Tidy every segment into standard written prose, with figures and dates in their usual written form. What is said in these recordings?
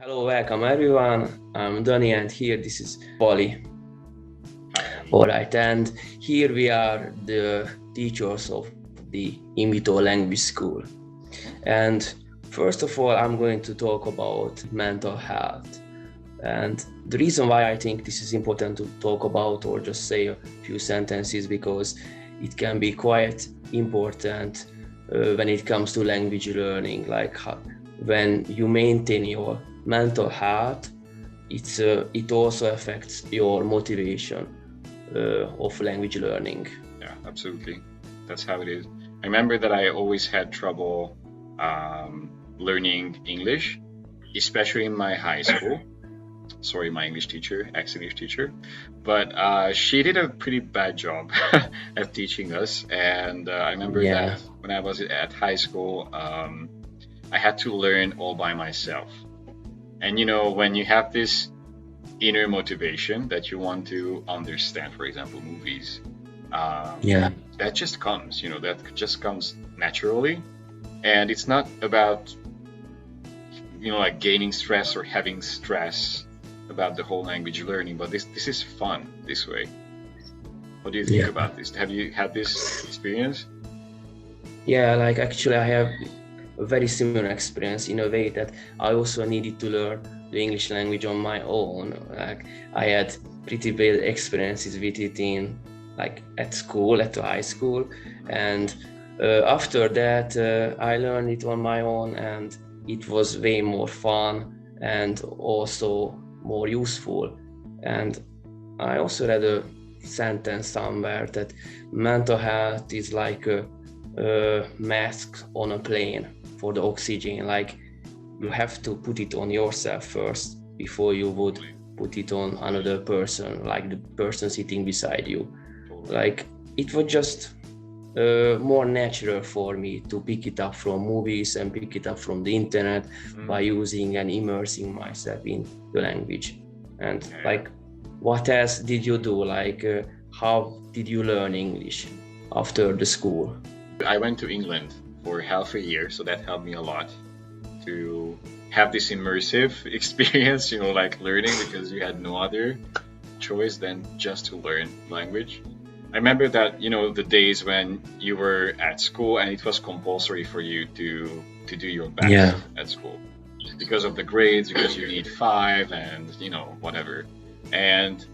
Hello, welcome everyone. I'm Dani and here this is Pali. Alright, and here we are the teachers of the Invito language school. And first of all, I'm going to talk about mental health. And the reason why I think this is important to talk about or just say a few sentences because it can be quite important when it comes to language learning, like when you maintain your mental health, it also affects your motivation of language learning. Yeah, absolutely. That's how it is. I remember that I always had trouble learning English, especially in my high school. Sorry, my English teacher, ex-English teacher, but she did a pretty bad job at teaching us. And I remember that when I was at high school, I had to learn all by myself. And you know, when you have this inner motivation that you want to understand, for example, movies, that just comes, that just comes naturally. And it's not about, like gaining stress or having stress about the whole language learning, but this is fun this way. What do you think about this? Have you had this experience? Yeah, like actually I have a very similar experience in a way that I also needed to learn the English language on my own. Like I had pretty bad experiences with it at school, at the high school, and after that I learned it on my own, and it was way more fun and also more useful. And I also read a sentence somewhere that mental health is like a mask on a plane for the oxygen. Like you have to put it on yourself first before you would put it on another person, like the person sitting beside you. Like it was just more natural for me to pick it up from movies and pick it up from the internet by using and immersing myself in the language. And like, what else did you do? Like, how did you learn English after the school? I went to England for half a year, so that helped me a lot to have this immersive experience, like learning, because you had no other choice than just to learn language. I remember that, the days when you were at school and it was compulsory for you to do your best at school because of the grades, because you need 5 and, whatever. And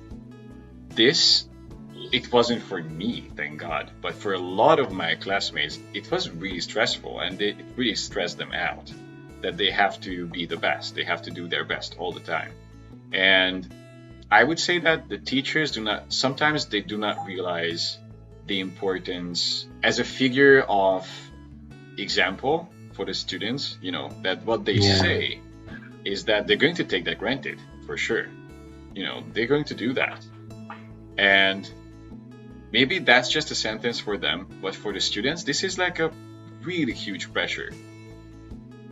it wasn't for me, thank God, but for a lot of my classmates, it was really stressful, and it really stressed them out that they have to be the best. They have to do their best all the time. And I would say that the teachers sometimes they do not realize the importance as a figure of example for the students, that what they say is that they're going to take that granted, for sure. They're going to do that. And maybe that's just a sentence for them, but for the students, this is like a really huge pressure,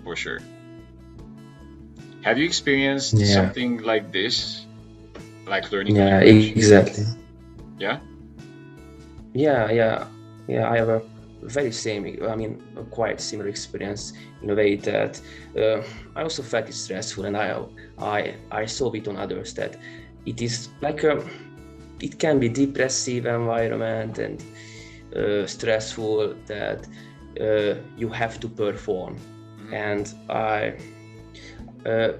for sure. Have you experienced something like this? Like learning language? Exactly. Yeah? Yeah. I have a quite similar experience in a way that I also felt it stressful, and I saw it on others that it is like it can be depressive environment and stressful that you have to perform. And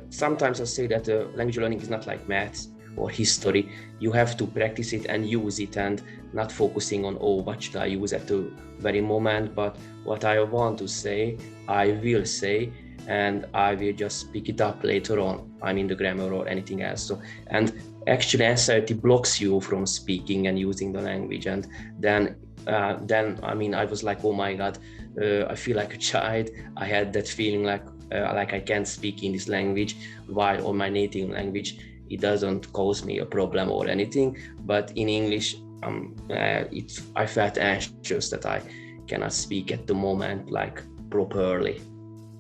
sometimes I say that language learning is not like maths or history. You have to practice it and use it, and not focusing on, what should I use at the very moment, but what I want to say, I will say, and I will just pick it up later on. In the grammar or anything else. So, and actually anxiety blocks you from speaking and using the language. And then I was like, oh my God, I feel like a child. I had that feeling like I can't speak in this language, while on my native language it doesn't cause me a problem or anything. But in English, I felt anxious that I cannot speak at the moment like properly.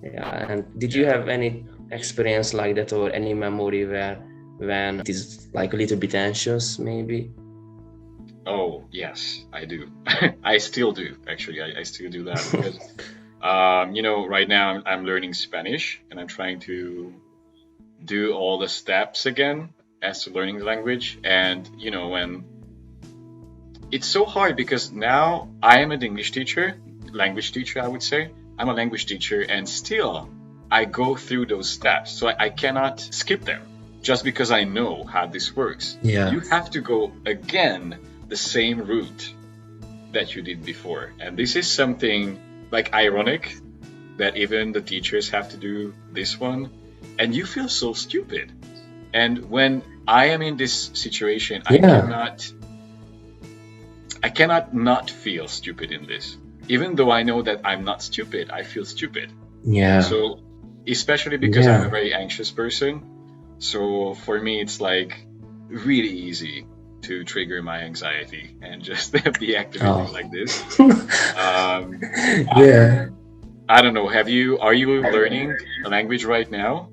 Yeah. And did you have any experience like that, or any memory when it is like a little bit anxious, maybe? Oh, yes, I do. I still do, actually. I still do that because, right now I'm learning Spanish, and I'm trying to do all the steps again as to learning the language. And you know, when it's so hard because now I am an English teacher, language teacher, I would say. I'm a language teacher, and still I go through those steps. So I cannot skip them just because I know how this works. Yeah. You have to go again the same route that you did before. And this is something like ironic that even the teachers have to do this one. And you feel so stupid. And when I am in this situation, Yeah. I cannot not feel stupid in this. Even though I know that I'm not stupid, I feel stupid. Yeah. So, especially because I'm a Yeah. very anxious person. So for me, it's like really easy to trigger my anxiety and just be activating Oh. like this. Um, Yeah. I don't know. Are you learning a language right now?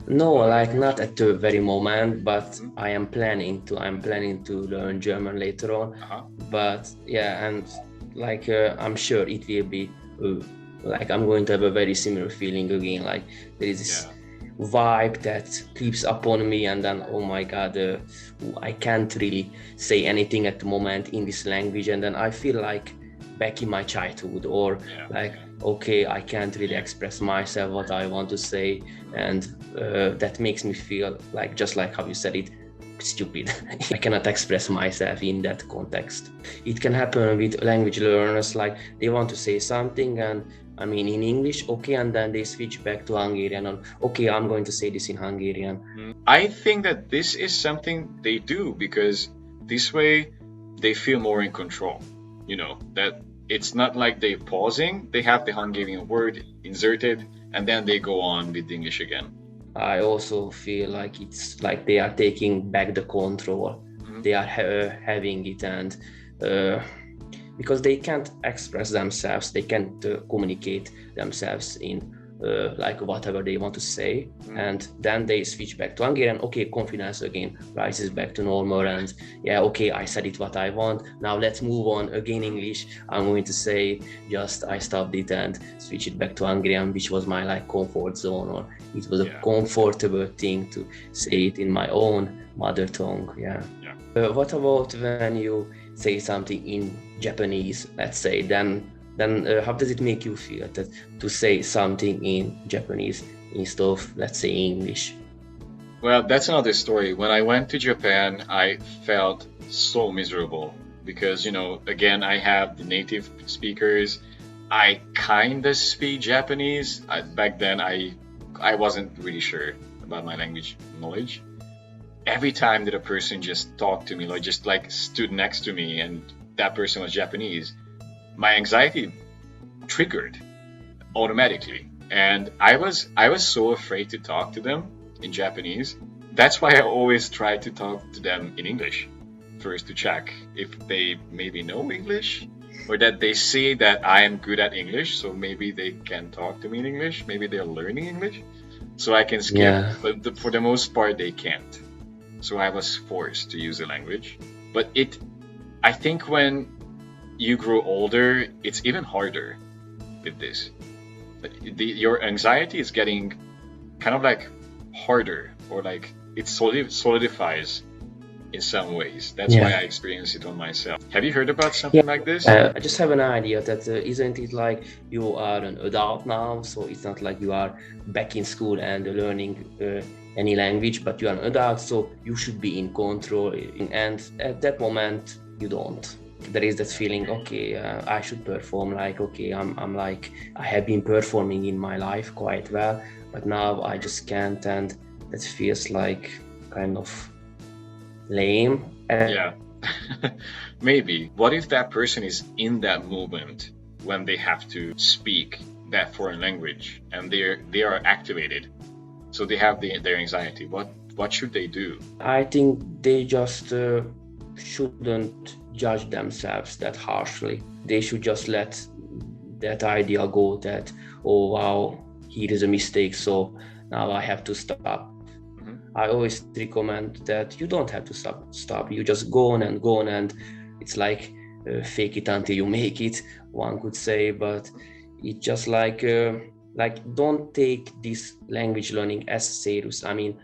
No, like not at the very moment, but I'm planning to learn German later on. Uh-huh. But yeah, and like I'm sure it will be like I'm going to have a very similar feeling again. Like there is this vibe that creeps upon me, and then oh my god, I can't really say anything at the moment in this language, and then I feel like back in my childhood, or like okay, I can't really express myself what I want to say, and that makes me feel like, just like how you said it, stupid. I cannot express myself in that context. It can happen with language learners, like they want to say something and I mean in English, okay, and then they switch back to Hungarian and okay, I'm going to say this in Hungarian. I think that this is something they do because this way they feel more in control. You know, that it's not like they're pausing, they have the Hungarian word inserted and then they go on with English again. I also feel like it's like they are taking back the control. They are having it, and because they can't express themselves, they can't communicate themselves in like whatever they want to say, and then they switch back to Hungarian. Okay, confidence again rises back to normal, and yeah, okay, I said it what I want. Now let's move on again English. I'm going to say just I stopped it and switch it back to Hungarian, which was my like comfort zone, or it was a comfortable thing to say it in my own mother tongue. What about when you say something in Japanese, let's say, then how does it make you feel that to say something in Japanese instead of, let's say, English? Well, that's another story. When I went to Japan, I felt so miserable because, you know, again, I have the native speakers. I kind of speak Japanese. Back then, I wasn't really sure about my language knowledge. Every time that a person just talked to me, like just like stood next to me and that person was Japanese, my anxiety triggered automatically. And I was so afraid to talk to them in Japanese. That's why I always try to talk to them in English first to check if they maybe know English or that they see that I am good at English, so maybe they can talk to me in English. Maybe they're learning English, so I can skip. But for the most part, they can't. So I was forced to use the language. But I think when you grow older, it's even harder with this. Your anxiety is getting kind of like harder, or like it solidifies in some ways. That's why I experience it on myself. Have you heard about something like this? I just have an idea that isn't it like you are an adult now, so it's not like you are back in school and learning any language, but you are an adult, so you should be in control, and at that moment you don't. There is that feeling, okay, I should perform, like, okay, I'm like, I have been performing in my life quite well, but now I just can't, and that feels like kind of lame. Yeah. Maybe. What if that person is in that moment when they have to speak that foreign language and they are activated, so they have their anxiety? What should they do? I think they just shouldn't judge themselves that harshly. They should just let that idea go that, oh wow, here is a mistake, so now I have to stop. I always recommend that you don't have to stop. You just go on, and it's like fake it until you make it, one could say, but it's just like like don't take this language learning as serious. I mean,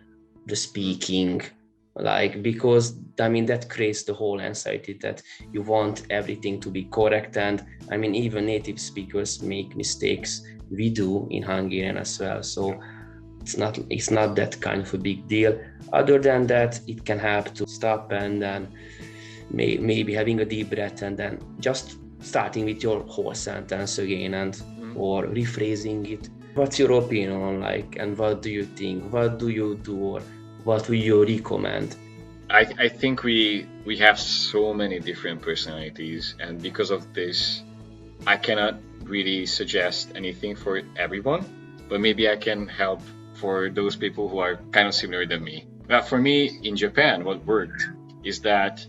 the speaking, like, because I mean that creates the whole anxiety that you want everything to be correct. And I mean, even native speakers make mistakes. We do in Hungarian as well. So it's not that kind of a big deal. Other than that, it can help to stop and then maybe having a deep breath and then just starting with your whole sentence again and or rephrasing it. What's your opinion on, like, and what do you think? What do you do, or what would you recommend? I think we have so many different personalities, and because of this, I cannot really suggest anything for everyone, but maybe I can help for those people who are kind of similar than me. But for me, in Japan, what worked is that,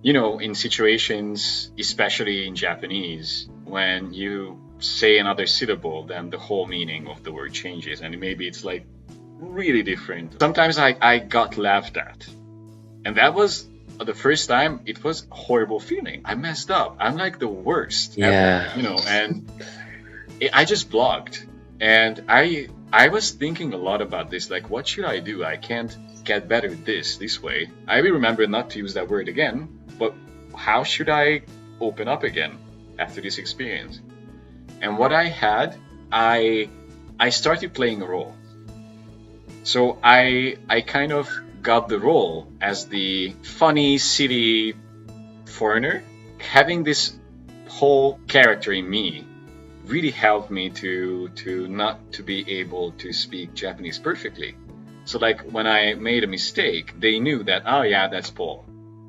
you know, in situations, especially in Japanese, when you say another syllable, then the whole meaning of the word changes, and maybe it's like really different. Sometimes I got laughed at, and that was the first time. It was a horrible feeling. I messed up. I'm like the worst ever, you know, and I just blocked. And I was thinking a lot about this, like, what should I do? I can't get better this way. I will remember not to use that word again, but how should I open up again after this experience? And what I had, I started playing a role. So I kind of got the role as the funny, silly foreigner. Having this whole character in me really helped me to not to be able to speak Japanese perfectly. So like when I made a mistake, they knew that, oh yeah, that's Paul.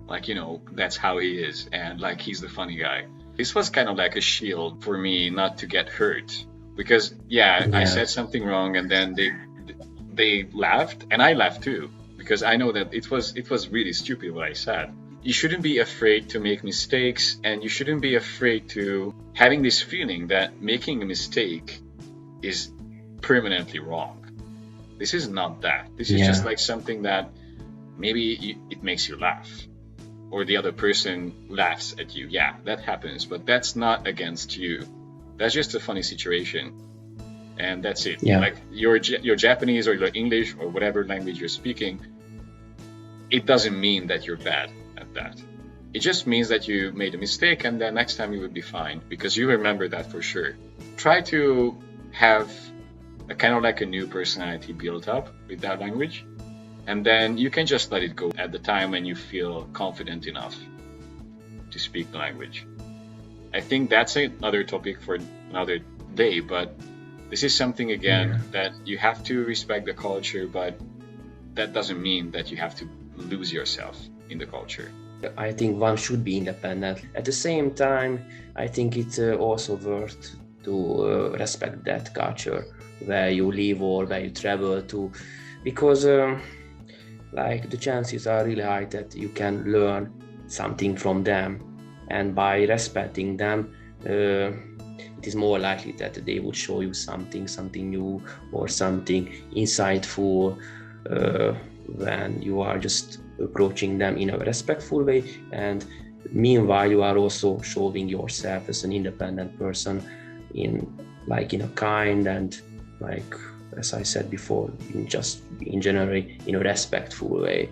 Like, you know, that's how he is, and like he's the funny guy. This was kind of like a shield for me not to get hurt, because I said something wrong, and then they laughed, and I laughed too, because I know that it was really stupid what I said. You shouldn't be afraid to make mistakes, and you shouldn't be afraid to having this feeling that making a mistake is permanently wrong. This is not that. This is just like something that maybe it makes you laugh, or the other person laughs at you. Yeah, that happens, but that's not against you. That's just a funny situation, and that's it. Like your Japanese or your English or whatever language you're speaking, it doesn't mean that you're bad at that. It just means that you made a mistake, and then next time you would be fine, because you remember that for sure. Try to have a kind of like a new personality built up with that language, and then you can just let it go at the time when you feel confident enough to speak the language. I think that's another topic for another day, but this is something again that you have to respect the culture, but that doesn't mean that you have to lose yourself in the culture. I think one should be independent. At the same time, I think it's also worth to respect that culture where you live or where you travel to, because like the chances are really high that you can learn something from them, and by respecting them, it is more likely that they would show you something new or something insightful when you are just approaching them in a respectful way, and meanwhile you are also showing yourself as an independent person in a kind and, like as I said before, in general in a respectful way.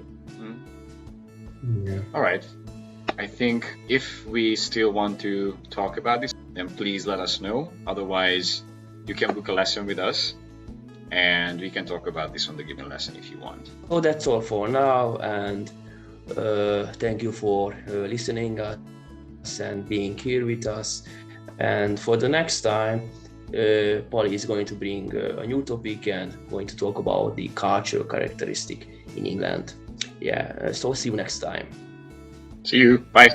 All right. I think if we still want to talk about this, then please let us know. Otherwise, you can book a lesson with us, and we can talk about this on the given lesson if you want. So that's all for now, and thank you for listening us and being here with us. And for the next time, Pali is going to bring a new topic and going to talk about the cultural characteristic in England. So see you next time. See you. Bye.